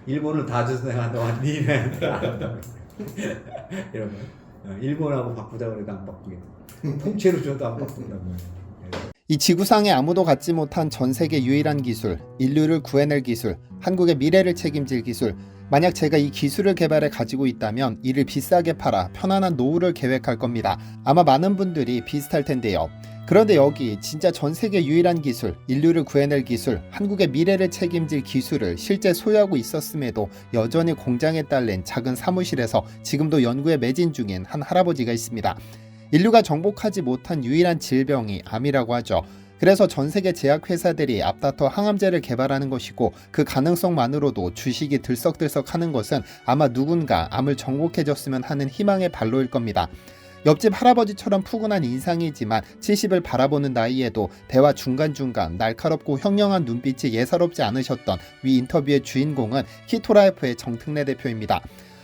일본을 다 줘서 내가 니네한테 안 한다고. 이런 거. 일본하고 바꾸자고 해도 안 바꾸겠다. 통째로 줘도 안 바꾼다고. 이 지구상에 아무도 갖지 못한 전 세계 유일한 기술, 인류를 구해낼 기술, 한국의 미래를 책임질 기술. 만약 제가 이 기술을 개발해 가지고 있다면 이를 비싸게 팔아 편안한 노후를 계획할 겁니다. 아마 많은 분들이 비슷할 텐데요. 그런데 여기 진짜 전 세계 유일한 기술, 인류를 구해낼 기술, 한국의 미래를 책임질 기술을 실제 소유하고 있었음에도 여전히 공장에 딸린 작은 사무실에서 지금도 연구에 매진 중인 한 할아버지가 있습니다. 인류가 정복하지 못한 유일한 질병이 암이라고 하죠. 그래서 전 세계 제약회사들이 앞다퉈 항암제를 개발하는 것이고 그 가능성만으로도 주식이 들썩들썩하는 것은 아마 누군가 암을 정복해줬으면 하는 희망의 발로일 겁니다. 옆집 할아버지처럼 푸근한 인상이지만 70을 바라보는 나이에도 대화 중간중간 날카롭고 형령한 눈빛이 예사롭지 않으셨던 위 인터뷰의 주인공은 키토라이프의 정특래 대표입니다.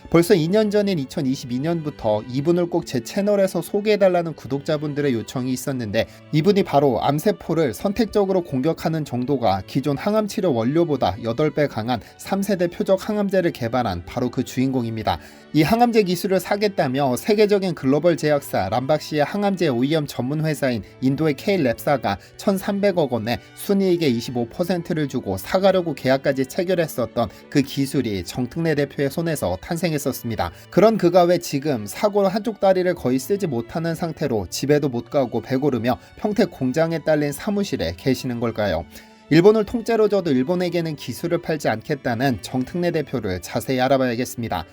벌써 2년 전인 2022년부터 이분을 꼭 제 채널에서 소개해달라는 구독자분들의 요청이 있었는데 이분이 바로 암세포를 선택적으로 공격하는 정도가 기존 항암치료 원료보다 8배 강한 3세대 표적 항암제를 개발한 바로 그 주인공입니다. 이 항암제 기술을 사겠다며 세계적인 글로벌 제약사 람박시의 항암제 OEM 전문 회사인 인도의 K랩사가 1,300억 원에 순이익의 25%를 주고 사가려고 계약까지 체결했었던 그 기술이 정특래 대표의 손에서 탄생했었습니다. 그런 그가 왜 지금 사고로 한쪽 다리를 거의 쓰지 못하는 상태로 집에도 못 가고 배고르며 평택 공장에 딸린 사무실에 계시는 걸까요? 일본을 통째로 줘도 일본에게는 기술을 팔지 않겠다는 정특래 대표를 자세히 알아봐야겠습니다.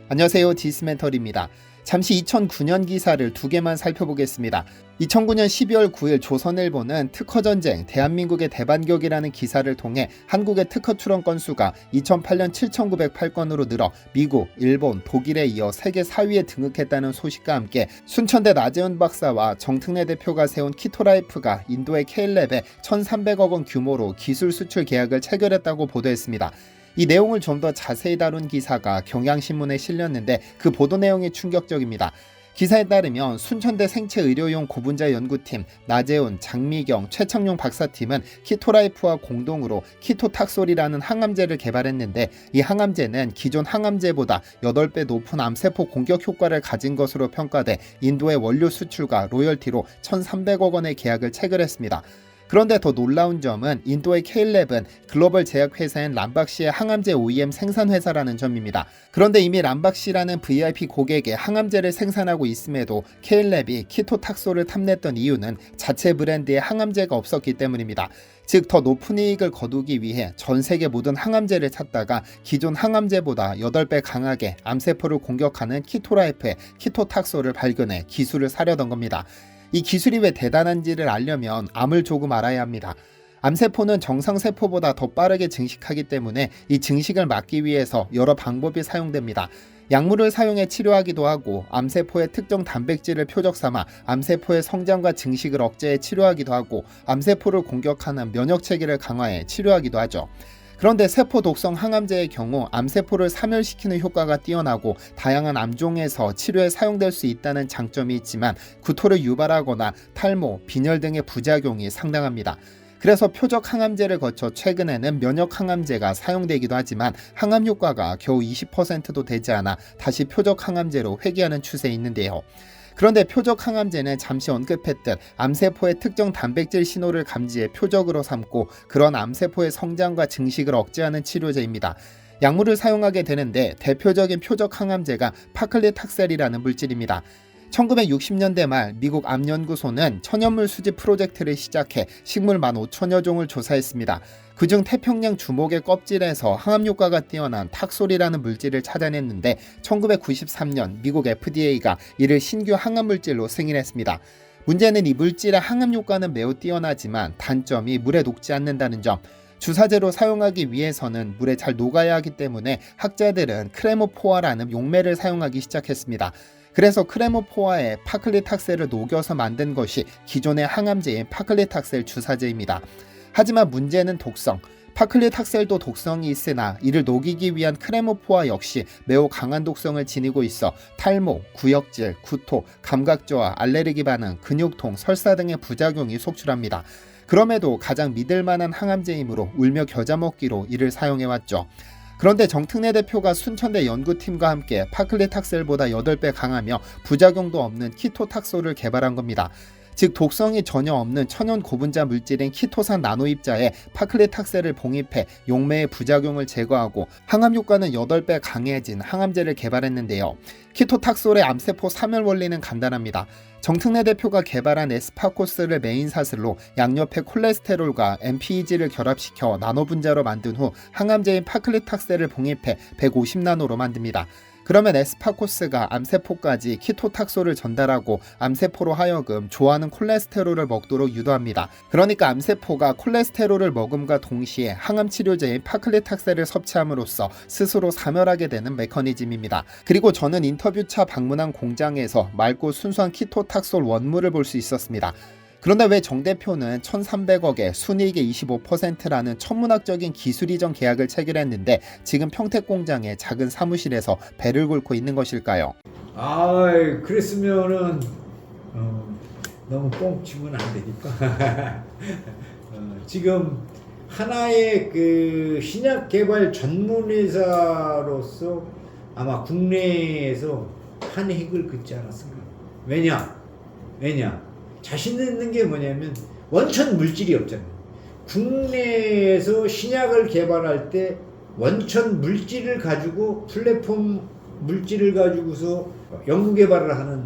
안녕하세요, 디스멘털입니다. 잠시 2009년 기사를 두 개만 살펴보겠습니다. 2009년 12월 9일 조선일보는 특허전쟁 대한민국의 대반격이라는 기사를 통해 한국의 특허 출원 건수가 2008년 7,908건으로 늘어 미국, 일본, 독일에 이어 세계 4위에 등극했다는 소식과 함께 순천대 나재훈 박사와 정특래 대표가 세운 키토라이프가 인도의 K랩에 1,300억 원 규모로 기술 수출 계약을 체결했다고 보도했습니다. 이 내용을 좀 더 자세히 다룬 기사가 경향신문에 실렸는데 그 보도 내용이 충격적입니다. 기사에 따르면 순천대 생체의료용 고분자 연구팀 나재훈, 장미경, 최창용 박사팀은 키토라이프와 공동으로 키토탁솔이라는 항암제를 개발했는데 이 항암제는 기존 항암제보다 8배 높은 암세포 공격 효과를 가진 것으로 평가돼 인도의 원료 수출과 로열티로 1,300억 원의 계약을 체결했습니다. 그런데 더 놀라운 점은 인도의 K랩은 글로벌 제약회사인 람박시의 항암제 OEM 생산회사라는 점입니다. 그런데 이미 람박시라는 VIP 고객의 항암제를 생산하고 있음에도 K랩이 키토탁솔을 탐냈던 이유는 자체 브랜드의 항암제가 없었기 때문입니다. 즉 더 높은 이익을 거두기 위해 전 세계 모든 항암제를 찾다가 기존 항암제보다 8배 강하게 암세포를 공격하는 키토라이프의 키토탁솔을 발견해 기술을 사려던 겁니다. 이 기술이 왜 대단한지를 알려면 암을 조금 알아야 합니다. 암세포는 정상세포보다 더 빠르게 증식하기 때문에 이 증식을 막기 위해서 여러 방법이 사용됩니다. 약물을 사용해 치료하기도 하고 암세포의 특정 단백질을 표적 삼아 암세포의 성장과 증식을 억제해 치료하기도 하고 암세포를 공격하는 면역체계를 강화해 치료하기도 하죠. 그런데 세포 독성 항암제의 경우 암세포를 사멸시키는 효과가 뛰어나고 다양한 암종에서 치료에 사용될 수 있다는 장점이 있지만 구토를 유발하거나 탈모, 빈혈 등의 부작용이 상당합니다. 그래서 표적 항암제를 거쳐 최근에는 면역 항암제가 사용되기도 하지만 항암 효과가 겨우 20%도 되지 않아 다시 표적 항암제로 회귀하는 추세에 있는데요. 그런데 표적 항암제는 잠시 언급했듯 암세포의 특정 단백질 신호를 감지해 표적으로 삼고 그런 암세포의 성장과 증식을 억제하는 치료제입니다. 약물을 사용하게 되는데 대표적인 표적 항암제가 파클리탁셀이라는 물질입니다. 1960년대 말 미국 암연구소는 천연물 수집 프로젝트를 시작해 식물 15,000여 종을 조사했습니다. 그중 태평양 주목의 껍질에서 항암 효과가 뛰어난 탁솔이라는 물질을 찾아냈는데 1993년 미국 FDA가 이를 신규 항암 물질로 승인했습니다. 문제는 이 물질의 항암 효과는 매우 뛰어나지만 단점이 물에 녹지 않는다는 점. 주사제로 사용하기 위해서는 물에 잘 녹아야 하기 때문에 학자들은 크레모포아라는 용매를 사용하기 시작했습니다. 그래서 크레모포아에 파클리탁셀을 녹여서 만든 것이 기존의 항암제인 파클리탁셀 주사제입니다. 하지만 문제는 독성. 파클리탁셀도 독성이 있으나 이를 녹이기 위한 크레모포아 역시 매우 강한 독성을 지니고 있어 탈모, 구역질, 구토, 감각저하, 알레르기 반응, 근육통, 설사 등의 부작용이 속출합니다. 그럼에도 가장 믿을 만한 항암제이므로 울며 겨자 먹기로 이를 사용해왔죠. 그런데 정특래 대표가 순천대 연구팀과 함께 파클리탁셀보다 8배 강하며 부작용도 없는 키토탁소를 개발한 겁니다. 즉 독성이 전혀 없는 천연 고분자 물질인 키토산 나노입자에 파클리탁셀을 봉입해 용매의 부작용을 제거하고 항암 효과는 8배 강해진 항암제를 개발했는데요. 키토탁솔의 암세포 사멸 원리는 간단합니다. 정특래 대표가 개발한 에스파코스를 메인 사슬로 양옆의 콜레스테롤과 MPEG를 결합시켜 나노 분자로 만든 후 항암제인 파클리탁셀을 봉입해 150나노로 만듭니다. 그러면 에스파코스가 암세포까지 키토탁소를 전달하고 암세포로 하여금 좋아하는 콜레스테롤을 먹도록 유도합니다. 그러니까 암세포가 콜레스테롤을 먹음과 동시에 항암 치료제인 파클리탁셀을 섭취함으로써 스스로 사멸하게 되는 메커니즘입니다. 그리고 저는 인터뷰차 방문한 공장에서 맑고 순수한 키토탁솔 원물을 볼 수 있었습니다. 그런데 왜 정 대표는 1,300억에 순이익의 25%라는 천문학적인 기술 이전 계약을 체결했는데 지금 평택 공장의 작은 사무실에서 배를 굴고 있는 것일까요? 그랬으면은 너무 뻥치면 안 되니까 지금 하나의 그 신약 개발 전문 회사로서 아마 국내에서 한 획을 긋지 않았을까? 왜냐? 자신 있는 게 뭐냐면 원천 물질이 없잖아요. 국내에서 신약을 개발할 때 원천 물질을 가지고 플랫폼 물질을 가지고서 연구 개발을 하는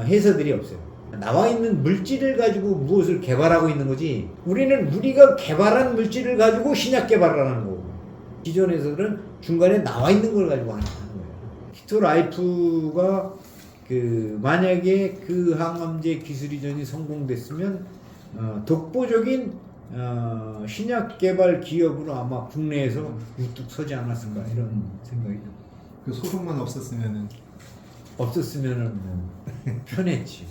회사들이 없어요. 나와 있는 물질을 가지고 무엇을 개발하고 있는 거지. 우리가 개발한 물질을 가지고 신약 개발을 하는 거고. 기존에서는 중간에 나와 있는 걸 가지고 하는 거예요. 키토라이프가 만약에 그 항암제 기술 이전이 성공됐으면 독보적인 신약 개발 기업으로 아마 국내에서 우뚝 서지 않았을까 이런 생각이 듭니다. 그 소송만 없었으면은 뭐 편했지.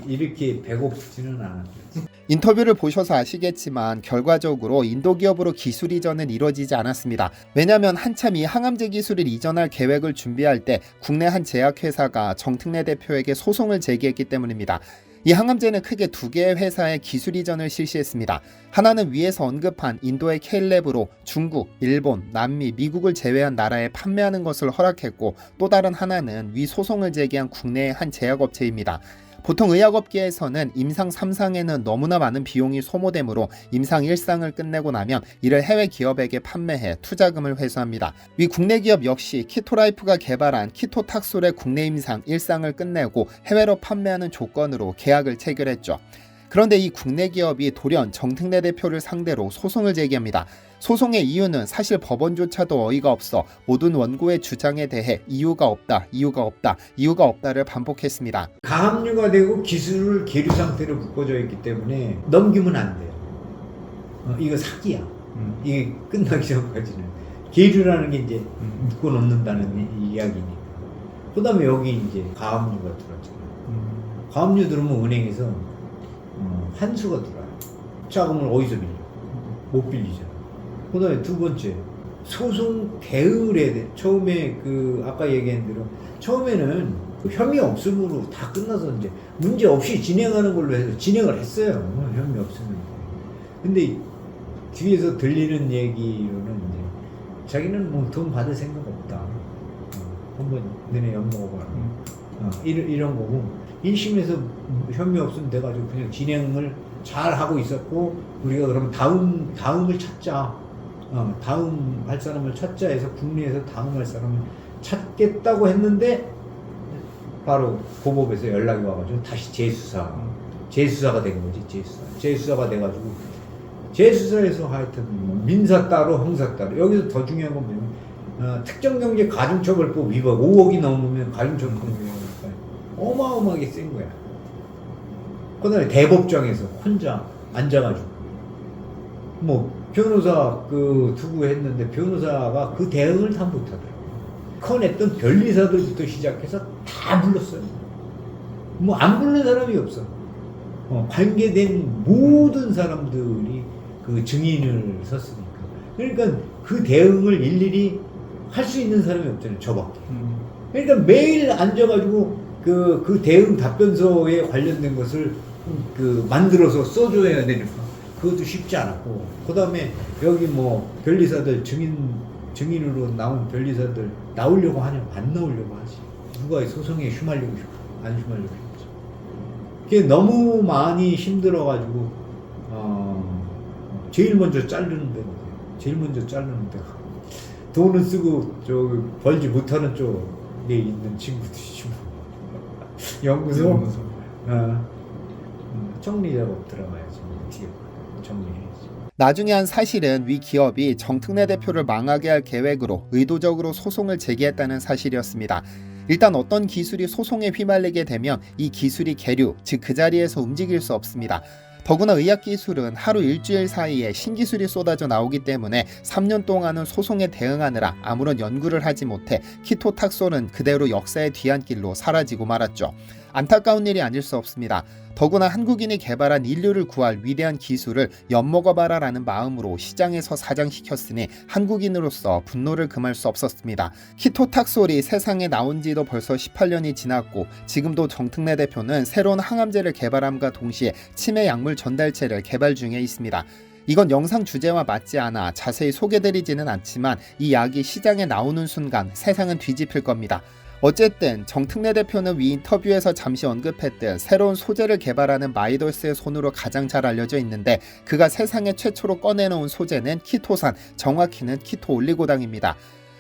이렇게 배고프지는 않았겠지. 인터뷰를 보셔서 아시겠지만 결과적으로 인도 기업으로 기술 이전은 이뤄지지 않았습니다. 왜냐하면 한참 이 항암제 기술을 이전할 계획을 준비할 때 국내 한 제약회사가 정특래 대표에게 소송을 제기했기 때문입니다. 이 항암제는 크게 2개의 회사의 기술 이전을 실시했습니다. 하나는 위에서 언급한 인도의 K랩으로 중국, 일본, 남미, 미국을 제외한 나라에 판매하는 것을 허락했고 또 다른 하나는 위 소송을 제기한 국내의 한 제약업체입니다. 보통 의약업계에서는 임상 3상에는 너무나 많은 비용이 소모되므로 임상 1상을 끝내고 나면 이를 해외 기업에게 판매해 투자금을 회수합니다. 위 국내 기업 역시 키토라이프가 개발한 키토탁솔의 국내 임상 1상을 끝내고 해외로 판매하는 조건으로 계약을 체결했죠. 그런데 이 국내 기업이 돌연 정특래 대표를 상대로 소송을 제기합니다. 소송의 이유는 사실 법원조차도 어이가 없어 모든 원고의 주장에 대해 이유가 없다를 반복했습니다. 가압류가 되고 기술을 계류 상태로 묶어져 있기 때문에 넘기면 안 돼요. 이거 사기야. 이게 끝나기 전까지는. 계류라는 게 이제 묶어 놓는다는 이야기니까. 그 다음에 여기 이제 가압류가 들어왔잖아요. 가압류 들어오면 은행에서 환수가 들어와요. 자금을 어디서 빌려? 못 빌리잖아. 그 다음에 두 번째, 소송 대응을 해야 돼. 처음에 아까 얘기한 대로, 처음에는 혐의 없음으로 다 끝나서 이제 문제 없이 진행하는 걸로 해서 진행을 했어요. 혐의 없으면. 근데 뒤에서 들리는 얘기로는 이제 자기는 뭐 돈 받을 생각 없다. 한번 너네 엿 먹어봐라. 이런 거고, 1심에서 혐의 없으면 돼가지고 그냥 진행을 잘 하고 있었고, 우리가 그러면 다음을 찾자. 다음 할 사람을 찾자 해서 국내에서 다음 할 사람을 찾겠다고 했는데 바로 고법에서 연락이 와가지고 다시 재수사가 된 거지. 재수사가 돼가지고 재수사에서 하여튼 민사 따로 형사 따로. 여기서 더 중요한 건 뭐냐면 특정경제 가중처벌법 위반 5억이 넘으면 가중처벌법 위반이니까 어마어마하게 센 거야. 그 다음에 대법정에서 혼자 앉아가지고 뭐 변호사 두고 했는데 변호사가 그 대응을 다 못하더라고요. 커냈던 변리사들부터 시작해서 다 불렀어요. 뭐 안 부른 사람이 없어. 관계된 모든 사람들이 그 증인을 섰으니까. 그러니까 그 대응을 일일이 할 수 있는 사람이 없잖아요. 저밖에. 그러니까 매일 앉아가지고 그 대응 답변서에 관련된 것을 만들어서 써줘야 되니까 그것도 쉽지 않았고, 그 다음에 여기 뭐 변리사들 증인 증인으로 나온 변리사들 나오려고 하냐? 안 나오려고 하지. 누가 소송에 휘말리고 싶어? 안 휘말리고 싶지. 그게 너무 많이 힘들어가지고 제일 먼저 자르는 데가 제일 먼저 자르는 데가 돈은 쓰고 벌지 못하는 쪽에 있는 친구들이지 뭐. 연구소 정리 작업 들어가야지. 어떻게 정리해야지. 나중에 한 사실은 위 기업이 정특래 대표를 망하게 할 계획으로 의도적으로 소송을 제기했다는 사실이었습니다. 일단 어떤 기술이 소송에 휘말리게 되면 이 기술이 계류, 즉 그 자리에서 움직일 수 없습니다. 더구나 의학기술은 하루 일주일 사이에 신기술이 쏟아져 나오기 때문에 3년 동안은 소송에 대응하느라 아무런 연구를 하지 못해 키토탁솔은 그대로 역사의 뒤안길로 사라지고 말았죠. 안타까운 일이 아닐 수 없습니다. 더구나 한국인이 개발한 인류를 구할 위대한 기술을 엿먹어봐라라는 마음으로 시장에서 사장시켰으니 한국인으로서 분노를 금할 수 없었습니다. 키토탁솔이 세상에 나온 지도 벌써 18년이 지났고 지금도 정특래 대표는 새로운 항암제를 개발함과 동시에 치매 약물 전달체를 개발 중에 있습니다. 이건 영상 주제와 맞지 않아 자세히 소개드리지는 않지만 이 약이 시장에 나오는 순간 세상은 뒤집힐 겁니다. 어쨌든 정특래 대표는 위 인터뷰에서 잠시 언급했듯 새로운 소재를 개발하는 마이더스의 손으로 가장 잘 알려져 있는데 그가 세상에 최초로 꺼내놓은 소재는 키토산, 정확히는 키토올리고당입니다.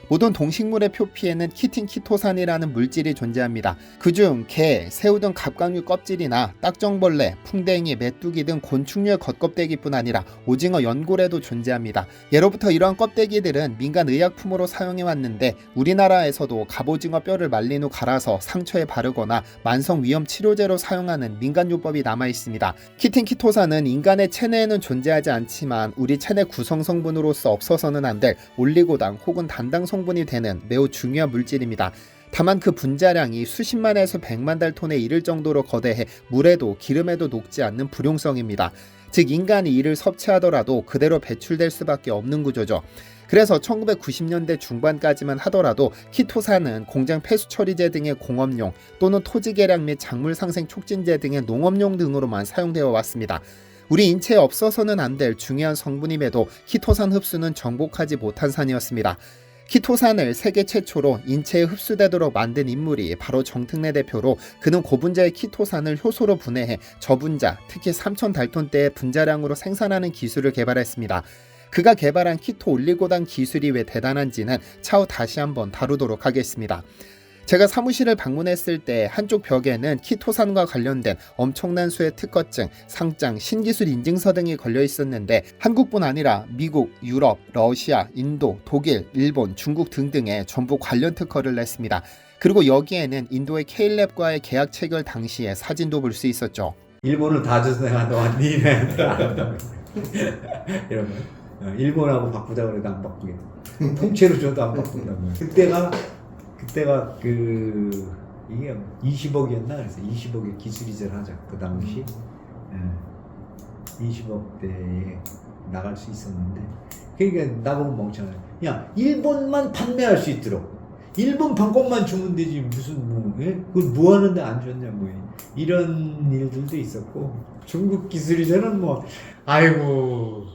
모든 동식물의 표피에는 키틴 키토산이라는 물질이 존재합니다. 그중 개, 새우 등 갑각류 껍질이나 딱정벌레, 풍뎅이, 메뚜기 등 곤충류의 겉껍데기뿐 아니라 오징어 연골에도 존재합니다. 예로부터 이러한 껍데기들은 민간 의약품으로 사용해왔는데 우리나라에서도 갑오징어 뼈를 말린 후 갈아서 상처에 바르거나 만성위염 치료제로 사용하는 민간요법이 남아있습니다. 키틴 키토산은 인간의 체내에는 존재하지 않지만 우리 체내 구성 성분으로서 없어서는 안 될 올리고당 혹은 단당 성분이 되는 매우 중요한 물질입니다. 다만 그 분자량이 수십만에서 100만 달톤에 이를 정도로 거대해 물에도 기름에도 녹지 않는 불용성입니다. 즉 인간이 이를 섭취하더라도 그대로 배출될 수밖에 없는 구조죠. 그래서 1990년대 중반까지만 하더라도 키토산은 공장 폐수 처리제 등의 공업용 또는 토지 개량 및 작물 상생 촉진제 등의 농업용 등으로만 사용되어 왔습니다. 우리 인체에 없어서는 안 될 중요한 성분임에도 키토산 흡수는 정복하지 못한 산이었습니다. 키토산을 세계 최초로 인체에 흡수되도록 만든 인물이 바로 정특래 대표로 그는 고분자의 키토산을 효소로 분해해 저분자, 특히 3000 달톤대의 분자량으로 생산하는 기술을 개발했습니다. 그가 개발한 키토올리고당 기술이 왜 대단한지는 차후 다시 한번 다루도록 하겠습니다. 제가 사무실을 방문했을 때 한쪽 벽에는 키토산과 관련된 엄청난 수의 특허증, 상장, 신기술 인증서 등이 걸려 있었는데 한국뿐 아니라 미국, 유럽, 러시아, 인도, 독일, 일본, 중국 등등에 전부 관련 특허를 냈습니다. 그리고 여기에는 인도의 K랩과의 계약 체결 당시의 사진도 볼 수 있었죠. 일본을 다 줘서 내가 너한테 이런 거. 일본하고 바꾸자 그래도 안 바꾸겠다. 통째로 줘도 안 바꾼다고. 그때가 이게 20억이었나 그래서 20억의 기술이전 하자 그 당시 20억대에 나갈 수 있었는데 그러니까 나보고 멍청해. 야 일본만 판매할 수 있도록 일본 판권만 주면 되지 무슨 그걸 뭐 하는데 안 줬냐 이런 일들도 있었고 중국 기술이전은 아이고.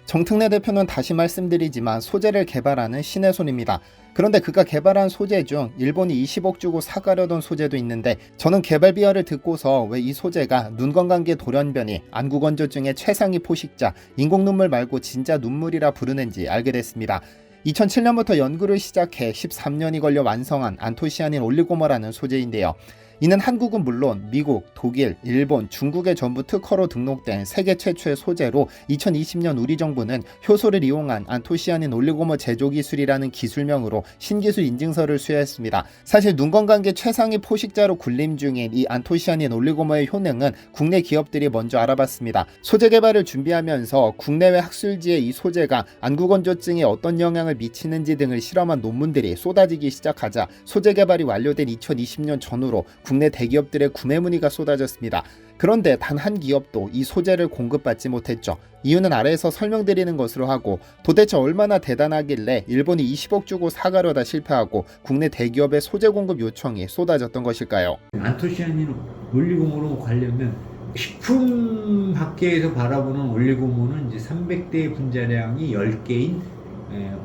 정특래 대표는 다시 말씀드리지만 소재를 개발하는 신의 손입니다. 그런데 그가 개발한 소재 중 일본이 20억 주고 사가려던 소재도 있는데 저는 개발 비하를 듣고서 왜 이 소재가 눈건강계 돌연변이, 안구건조증의 최상위 포식자, 인공눈물 말고 진짜 눈물이라 부르는지 알게 됐습니다. 2007년부터 연구를 시작해 13년이 걸려 완성한 안토시아닌 올리고머라는 소재인데요. 이는 한국은 물론 미국, 독일, 일본, 중국에 전부 특허로 등록된 세계 최초의 소재로 2020년 우리 정부는 효소를 이용한 안토시아닌 올리고머 제조 기술이라는 기술명으로 신기술 인증서를 수여했습니다. 사실 눈건강계 최상위 포식자로 군림 중인 이 안토시아닌 올리고머의 효능은 국내 기업들이 먼저 알아봤습니다. 소재 개발을 준비하면서 국내외 학술지에 이 소재가 안구건조증에 어떤 영향을 미치는지 등을 실험한 논문들이 쏟아지기 시작하자 소재 개발이 완료된 2020년 전후로 국내 대기업들의 구매 문의가 쏟아졌습니다. 그런데 단 한 기업도 이 소재를 공급받지 못했죠. 이유는 아래에서 설명드리는 것으로 하고 도대체 얼마나 대단하길래 일본이 20억 주고 사가려다 실패하고 국내 대기업의 소재 공급 요청이 쏟아졌던 것일까요? 안토시아닌 올리고모로 관련된 식품학계에서 바라보는 올리고모는 이제 300대 분자량이 10개인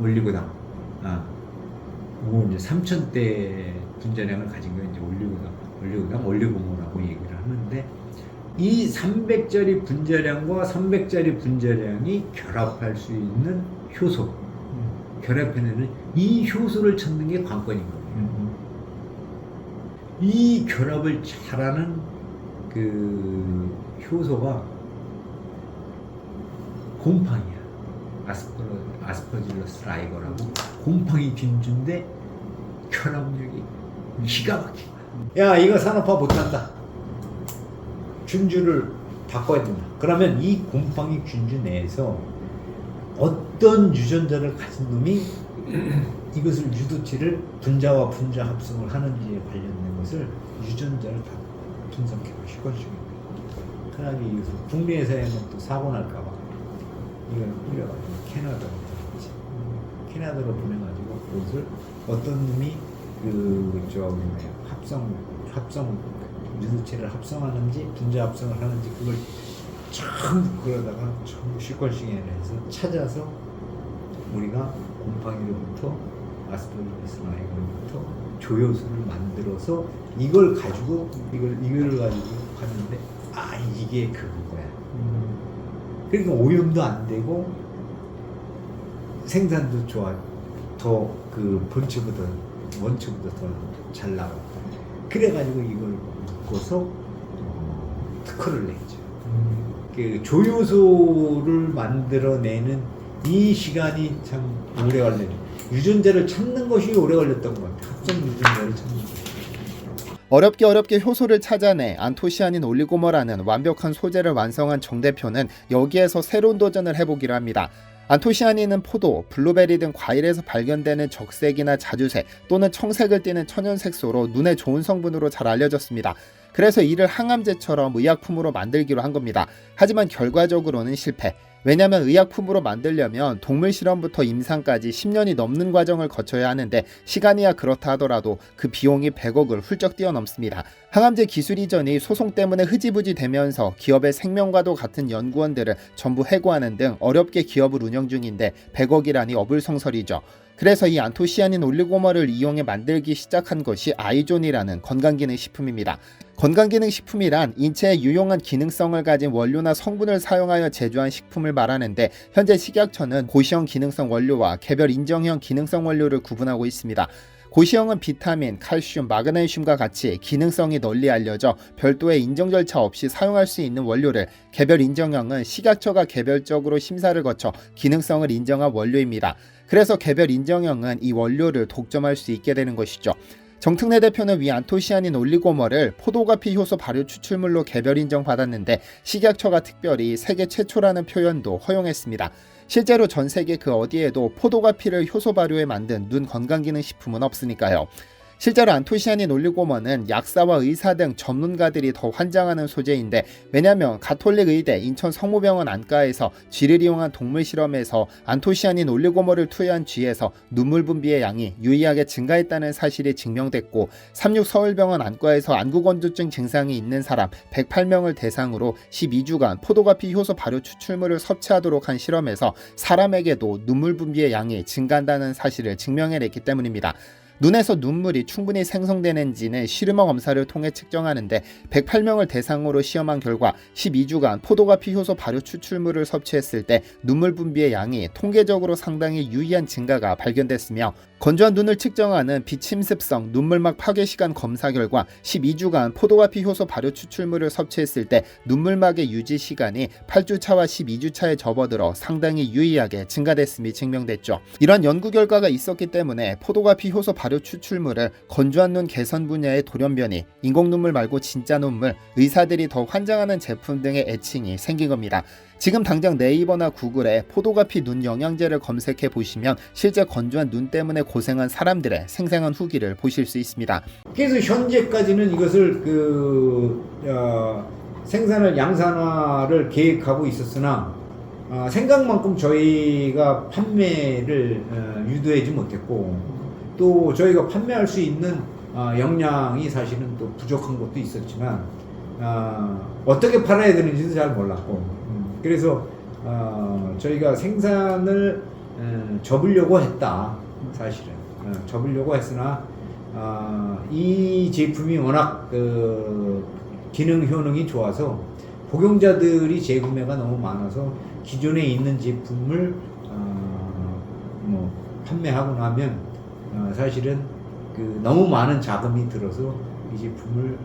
올리고당, 뭐 이제 3,000대 분자량을 가진 거 이제 올리고당, 올리고모라고 얘기를 하는데, 이 300짜리 분자량과 300짜리 분자량이 결합할 수 있는 효소, 결합해내는 이 효소를 찾는 게 관건인 거예요. 이 결합을 잘하는 그 효소가 곰팡이야. 아스퍼질러스 라이거라고 곰팡이 균주인데 결합력이 기가 막힌 거야. 야, 이거 산업화 못한다. 균주를 바꿔야 된다. 그러면 이 곰팡이 균주 내에서 어떤 유전자를 가진 놈이 이것을 유도체를 분자와 분자 합성을 하는지에 관련된 것을 유전자를 다 분석해봐. 시권식입니다. 그러나 이것을 국내에서는 또 사고 날까봐 이걸 뿌려가지고 캐나다로 보내가지고 그것을 어떤 놈이 합성 유도체를 합성하는지 분자 합성을 하는지 그걸 전부 그러다가 전부 시퀀싱을 해서 찾아서 우리가 곰팡이로부터 아스퍼질러스 라이거로부터 조효수를 만들어서 이걸 가지고 이거를 가지고 갔는데 이게 그거야. 그러니까 오염도 안 되고 생산도 좋아. 더 그 원초보다 더 잘 나와. 그래가지고 이걸 묶어서 특허를 냈죠. 그 조효소를 만들어내는 이 시간이 참 오래 걸려요. 유전자를 찾는 것이 오래 걸렸던 것 같아요. 합성 유전자를 찾는 것. 어렵게 효소를 찾아내 안토시아닌 올리고머라는 완벽한 소재를 완성한 정 대표는 여기에서 새로운 도전을 해보기로 합니다. 안토시아닌은 포도, 블루베리 등 과일에서 발견되는 적색이나 자주색 또는 청색을 띠는 천연색소로 눈에 좋은 성분으로 잘 알려졌습니다. 그래서 이를 항암제처럼 의약품으로 만들기로 한 겁니다. 하지만 결과적으로는 실패. 왜냐하면 의약품으로 만들려면 동물 실험부터 임상까지 10년이 넘는 과정을 거쳐야 하는데 시간이야 그렇다 하더라도 그 비용이 100억을 훌쩍 뛰어넘습니다. 항암제 기술 이전이 소송 때문에 흐지부지 되면서 기업의 생명과도 같은 연구원들을 전부 해고하는 등 어렵게 기업을 운영 중인데 100억이라니 어불성설이죠. 그래서 이 안토시아닌 올리고머를 이용해 만들기 시작한 것이 아이존이라는 건강기능식품입니다. 건강기능식품이란 인체에 유용한 기능성을 가진 원료나 성분을 사용하여 제조한 식품을 말하는데 현재 식약처는 고시형 기능성 원료와 개별 인정형 기능성 원료를 구분하고 있습니다. 고시형은 비타민, 칼슘, 마그네슘과 같이 기능성이 널리 알려져 별도의 인정 절차 없이 사용할 수 있는 원료를, 개별 인정형은 식약처가 개별적으로 심사를 거쳐 기능성을 인정한 원료입니다. 그래서 개별 인정형은 이 원료를 독점할 수 있게 되는 것이죠. 정특래 대표는 위 안토시아닌 올리고머를 포도가피 효소 발효 추출물로 개별 인정받았는데 식약처가 특별히 세계 최초라는 표현도 허용했습니다. 실제로 전 세계 그 어디에도 포도가피를 효소 발효해 만든 눈 건강기능식품은 없으니까요. 실제로 안토시아닌 올리고머는 약사와 의사 등 전문가들이 더 환장하는 소재인데, 왜냐하면 가톨릭 의대 인천 성모병원 안과에서 쥐를 이용한 동물 실험에서 안토시아닌 올리고머를 투여한 쥐에서 눈물 분비의 양이 유의하게 증가했다는 사실이 증명됐고, 36서울병원 안과에서 안구건조증 증상이 있는 사람 108명을 대상으로 12주간 포도가피 효소 발효 추출물을 섭취하도록 한 실험에서 사람에게도 눈물 분비의 양이 증가한다는 사실을 증명해냈기 때문입니다. 눈에서 눈물이 충분히 생성되는지는 시르머 검사를 통해 측정하는데 108명을 대상으로 시험한 결과 12주간 포도가피 효소 발효 추출물을 섭취했을 때 눈물 분비의 양이 통계적으로 상당히 유의한 증가가 발견됐으며, 건조한 눈을 측정하는 비침습성 눈물막 파괴 시간 검사 결과 12주간 포도가피 효소 발효 추출물을 섭취했을 때 눈물막의 유지 시간이 8주차와 12주차에 접어들어 상당히 유의하게 증가됐음이 증명됐죠. 이러한 연구 결과가 있었기 때문에 포도가피 효소 발효 추출물을 건조한 눈 개선 분야의 돌연변이, 인공눈물 말고 진짜 눈물, 의사들이 더 환장하는 제품 등의 애칭이 생긴 겁니다. 지금 당장 네이버나 구글에 포도가피 눈 영양제를 검색해 보시면 실제 건조한 눈 때문에 고생한 사람들의 생생한 후기를 보실 수 있습니다. 그래서 현재까지는 이것을 생산을 양산화를 계획하고 있었으나 생각만큼 저희가 판매를 유도하지 못했고, 또 저희가 판매할 수 있는 역량이 사실은 또 부족한 것도 있었지만 어떻게 팔아야 되는지도 잘 몰랐고, 그래서 저희가 생산을 접으려고 했다. 사실은 접으려고 했으나 이 제품이 워낙 기능 효능이 좋아서 복용자들이 재구매가 너무 많아서 기존에 있는 제품을 판매하고 나면 사실은 너무 많은 자금이 들어서 이 제품을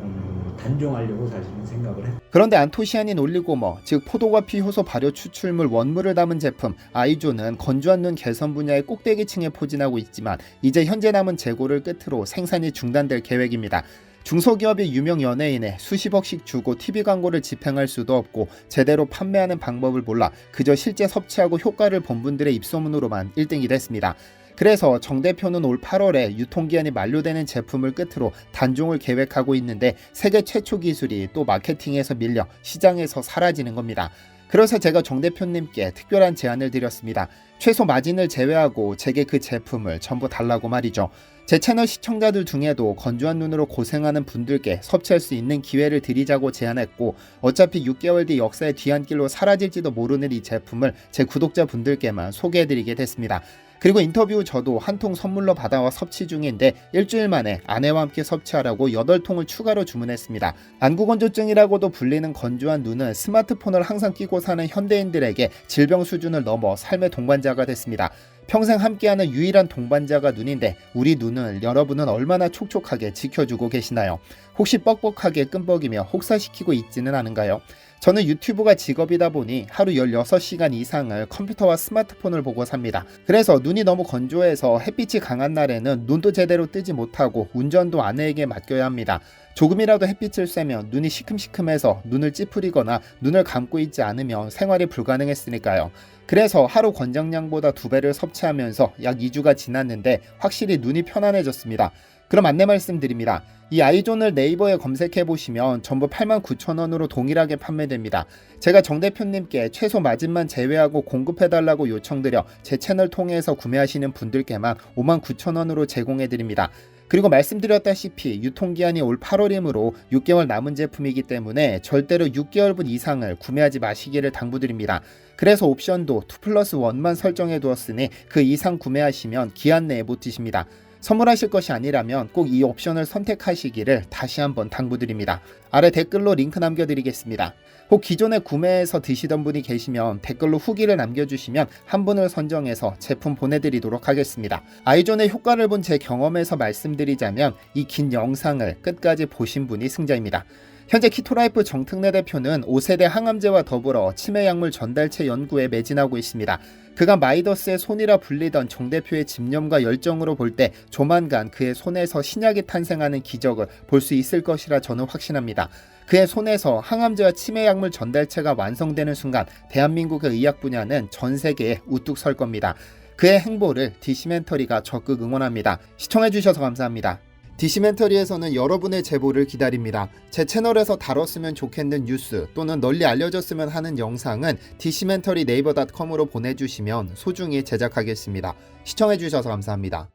단종하려고 사실은 생각을 했다. 그런데 안토시아닌 올리고머, 즉 포도과피 효소 발효 추출물 원물을 담은 제품 아이조는 건조한 눈 개선 분야의 꼭대기층에 포진하고 있지만 이제 현재 남은 재고를 끝으로 생산이 중단될 계획입니다. 중소기업이 유명 연예인에 수십억씩 주고 TV 광고를 집행할 수도 없고 제대로 판매하는 방법을 몰라 그저 실제 섭취하고 효과를 본 분들의 입소문으로만 1등이 됐습니다. 그래서 정 대표는 올 8월에 유통기한이 만료되는 제품을 끝으로 단종을 계획하고 있는데 세계 최초 기술이 또 마케팅에서 밀려 시장에서 사라지는 겁니다. 그래서 제가 정 대표님께 특별한 제안을 드렸습니다. 최소 마진을 제외하고 제게 그 제품을 전부 달라고 말이죠. 제 채널 시청자들 중에도 건조한 눈으로 고생하는 분들께 섭취할 수 있는 기회를 드리자고 제안했고 어차피 6개월 뒤 역사의 뒤안길로 사라질지도 모르는 이 제품을 제 구독자분들께만 소개해드리게 됐습니다. 그리고 인터뷰 후 저도 한 통 선물로 받아와 섭취 중인데 일주일 만에 아내와 함께 섭취하라고 8통을 추가로 주문했습니다. 안구건조증이라고도 불리는 건조한 눈은 스마트폰을 항상 끼고 사는 현대인들에게 질병 수준을 넘어 삶의 동반자가 됐습니다. 평생 함께하는 유일한 동반자가 눈인데 우리 눈을 여러분은 얼마나 촉촉하게 지켜주고 계시나요? 혹시 뻑뻑하게 끔뻑이며 혹사시키고 있지는 않은가요? 저는 유튜브가 직업이다 보니 하루 16시간 이상을 컴퓨터와 스마트폰을 보고 삽니다. 그래서 눈이 너무 건조해서 햇빛이 강한 날에는 눈도 제대로 뜨지 못하고 운전도 아내에게 맡겨야 합니다. 조금이라도 햇빛을 쐬면 눈이 시큼시큼해서 눈을 찌푸리거나 눈을 감고 있지 않으면 생활이 불가능했으니까요. 그래서 하루 권장량보다 2배를 섭취하면서 약 2주가 지났는데 확실히 눈이 편안해졌습니다. 그럼 안내 말씀드립니다. 이 아이존을 네이버에 검색해보시면 전부 89,000원으로 동일하게 판매됩니다. 제가 정 대표님께 최소 마진만 제외하고 공급해달라고 요청드려 제 채널 통해서 구매하시는 분들께만 59,000원으로 제공해드립니다. 그리고 말씀드렸다시피 유통기한이 올 8월이므로 6개월 남은 제품이기 때문에 절대로 6개월분 이상을 구매하지 마시기를 당부드립니다. 그래서 옵션도 2+1만 설정해 두었으니 그 이상 구매하시면 기한 내에 못 드십니다. 선물하실 것이 아니라면 꼭 이 옵션을 선택하시기를 다시 한번 당부드립니다. 아래 댓글로 링크 남겨드리겠습니다. 혹 기존에 구매해서 드시던 분이 계시면 댓글로 후기를 남겨주시면 한 분을 선정해서 제품 보내드리도록 하겠습니다. 아이존의 효과를 본 제 경험에서 말씀드리자면 이 긴 영상을 끝까지 보신 분이 승자입니다. 현재 키토라이프 정특래 대표는 5세대 항암제와 더불어 치매 약물 전달체 연구에 매진하고 있습니다. 그가 마이더스의 손이라 불리던 정 대표의 집념과 열정으로 볼 때 조만간 그의 손에서 신약이 탄생하는 기적을 볼 수 있을 것이라 저는 확신합니다. 그의 손에서 항암제와 치매 약물 전달체가 완성되는 순간 대한민국의 의학 분야는 전 세계에 우뚝 설 겁니다. 그의 행보를 디시멘터리가 적극 응원합니다. 시청해주셔서 감사합니다. 디시멘터리에서는 여러분의 제보를 기다립니다. 제 채널에서 다뤘으면 좋겠는 뉴스 또는 널리 알려졌으면 하는 영상은 디시멘터리 네이버.com으로 보내주시면 소중히 제작하겠습니다. 시청해주셔서 감사합니다.